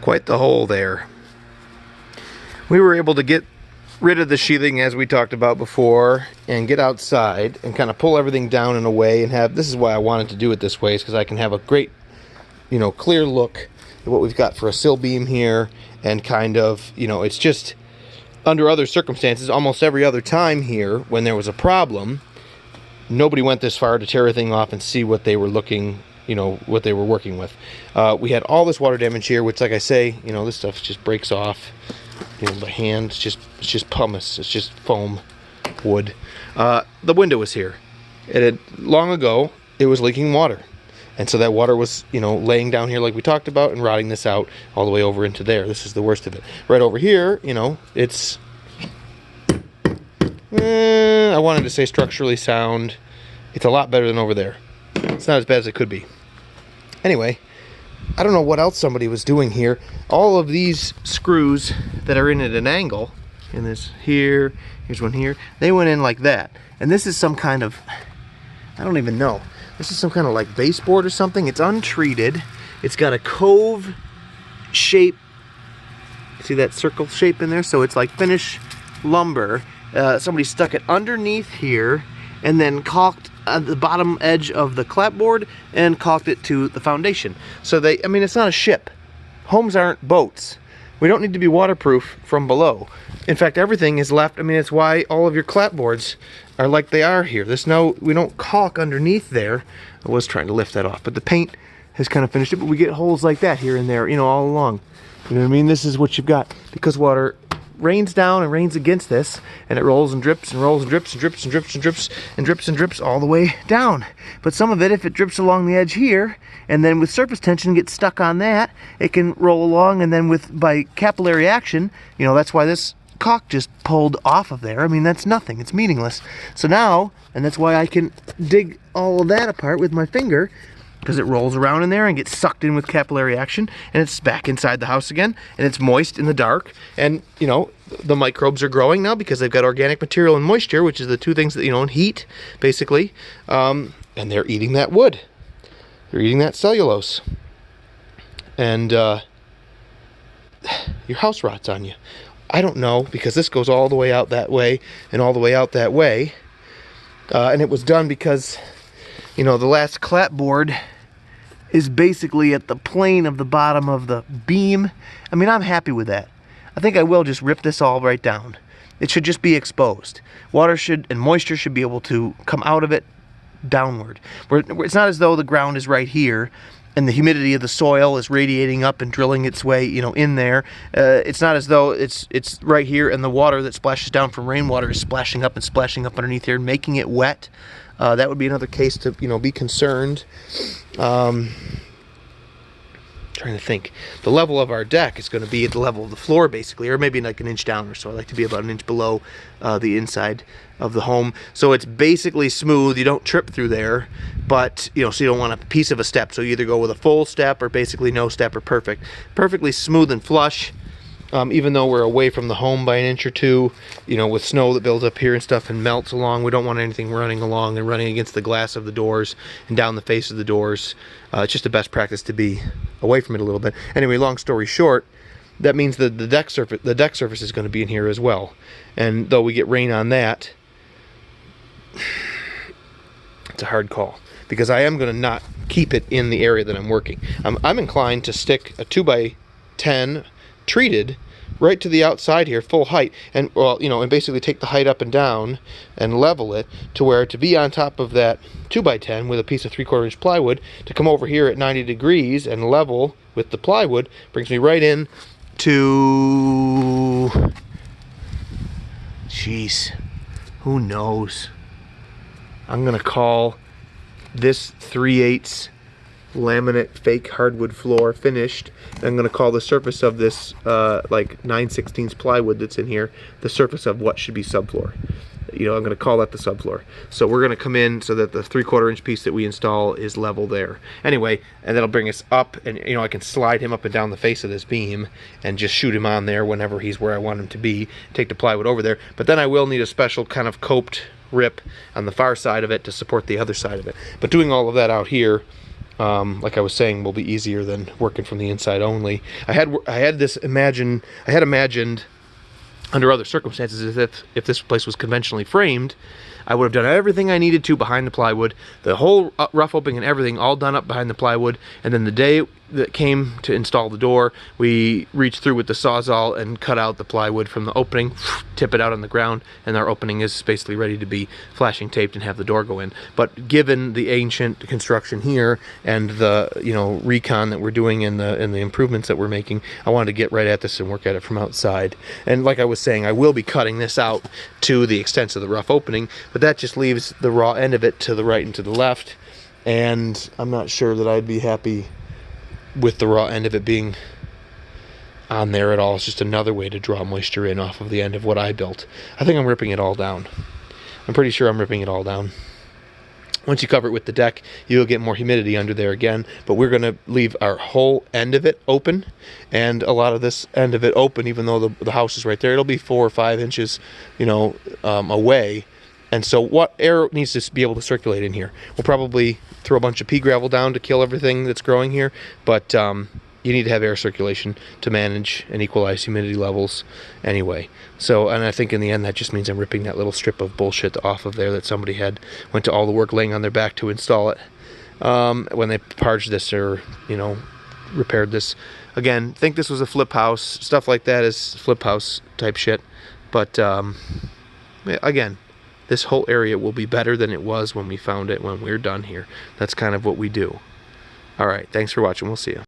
Quite the hole there. We were able to get rid of the sheathing as we talked about before and get outside and kind of pull everything down in a way and have, this is why I wanted to do it this way, is because I can have a great, you know, clear look at what we've got for a sill beam here, and kind of, you know, it's just under other circumstances, almost every other time here when there was a problem, nobody went this far to tear everything off and see what they were looking, you know, what they were working with. We had all this water damage here, which, like I say, you know, this stuff just breaks off, you know, by hand. It's just pumice, it's just foam wood. The window was here. It had, long ago, it was leaking water, and so that water was, you know, laying down here like we talked about and rotting this out all the way over into there. This is the worst of it. Right over here, you know, it's I wanted to say structurally sound. It's a lot better than over there. It's not as bad as it could be. Anyway, I don't know what else somebody was doing here. All of these screws that are in at an angle, and there's here, here's one here, they went in like that. And this is some kind of, I don't even know. This is some kind of like baseboard or something. It's untreated. It's got a cove shape. See that circle shape in there? So it's like finish lumber. Somebody stuck it underneath here and then caulked the bottom edge of the clapboard and caulked it to the foundation. So they, I mean, it's not a ship. Homes aren't boats. We don't need to be waterproof from below. In fact, everything is left. I mean, it's why all of your clapboards are like they are here. There's no, we don't caulk underneath there. I was trying to lift that off, but the paint has kind of finished it, but we get holes like that here and there, you know, all along. You know what I mean? This is what you've got, because water rains down and rains against this, and it rolls and drips and rolls and drips and drips and drips and drips and drips and drips all the way down. But some of it, if it drips along the edge here, and then with surface tension gets stuck on that, it can roll along, and then by capillary action, you know, that's why this caulk just pulled off of there. I mean, that's nothing, it's meaningless. So now, and that's why I can dig all of that apart with my finger, because it rolls around in there and gets sucked in with capillary action, and it's back inside the house again, and it's moist in the dark, and you know, the microbes are growing now because they've got organic material and moisture, which is the two things that, you know, and heat basically, and they're eating that wood, they're eating that cellulose, and your house rots on you. I don't know, because this goes all the way out that way and all the way out that way, and it was done because, you know, the last clapboard is basically at the plane of the bottom of the beam. I mean, I'm happy with that. I think I will just rip this all right down. It should just be exposed. Water should, and moisture should be able to come out of it downward. It's not as though the ground is right here and the humidity of the soil is radiating up and drilling its way, you know, in there. It's not as though it's right here and the water that splashes down from rainwater is splashing up and splashing up underneath here and making it wet. That would be another case to, you know, be concerned. Trying to think. The level of our deck is going to be at the level of the floor, basically, or maybe like an inch down or so. I like to be about an inch below the inside of the home. So it's basically smooth. You don't trip through there, but, you know, so you don't want a piece of a step. So you either go with a full step or basically no step or perfect. Perfectly smooth and flush. Even though we're away from the home by an inch or two, you know, with snow that builds up here and stuff and melts along, we don't want anything running along and running against the glass of the doors and down the face of the doors. It's just the best practice to be away from it a little bit. Anyway, long story short, that means that the deck surface is going to be in here as well. And though we get rain on that, it's a hard call, because I am going to not keep it in the area that I'm working. I'm inclined to stick a 2x10 treated right to the outside here, full height, and, well, you know, and basically take the height up and down and level it to where to be on top of that 2x10 with a piece of 3/4 inch plywood, to come over here at 90 degrees and level with the plywood brings me right in to, jeez, who knows. I'm gonna call this 3/8 laminate fake hardwood floor finished. I'm going to call the surface of this like 9/16 plywood that's in here the surface of what should be subfloor. You know, I'm going to call that the subfloor. So we're going to come in so that the 3/4 inch piece that we install is level there. Anyway, and that'll bring us up, and, you know, I can slide him up and down the face of this beam and just shoot him on there whenever he's where I want him to be, take the plywood over there. But then I will need a special kind of coped rip on the far side of it to support the other side of it. But doing all of that out here, like I was saying, will be easier than working from the inside only. I had imagined under other circumstances is that if this place was conventionally framed, I would have done everything I needed to behind the plywood, the whole rough opening and everything all done up behind the plywood, and then the day that came to install the door, we reached through with the Sawzall and cut out the plywood from the opening, tip it out on the ground, and our opening is basically ready to be flashing taped and have the door go in. But given the ancient construction here and the recon that we're doing and the improvements that we're making, I wanted to get right at this and work at it from outside. And like I was saying, I will be cutting this out to the extent of the rough opening, but that just leaves the raw end of it to the right and to the left, and I'm not sure that I'd be happy with the raw end of it being on there at all. It's just another way to draw moisture in off of the end of what I built. I think I'm ripping it all down. I'm pretty sure I'm ripping it all down. Once you cover it with the deck, you'll get more humidity under there again, but we're going to leave our whole end of it open, and a lot of this end of it open, even though the house is right there. It'll be 4 or 5 inches, away. And so what air needs to be able to circulate in here? We'll probably throw a bunch of pea gravel down to kill everything that's growing here, but you need to have air circulation to manage and equalize humidity levels anyway. So, and I think in the end that just means I'm ripping that little strip of bullshit off of there that somebody went to all the work laying on their back to install it when they parged this or, repaired this. Again, think this was a flip house. Stuff like that is flip house type shit. But again, this whole area will be better than it was when we found it when we're done here. That's kind of what we do. All right, thanks for watching. We'll see you.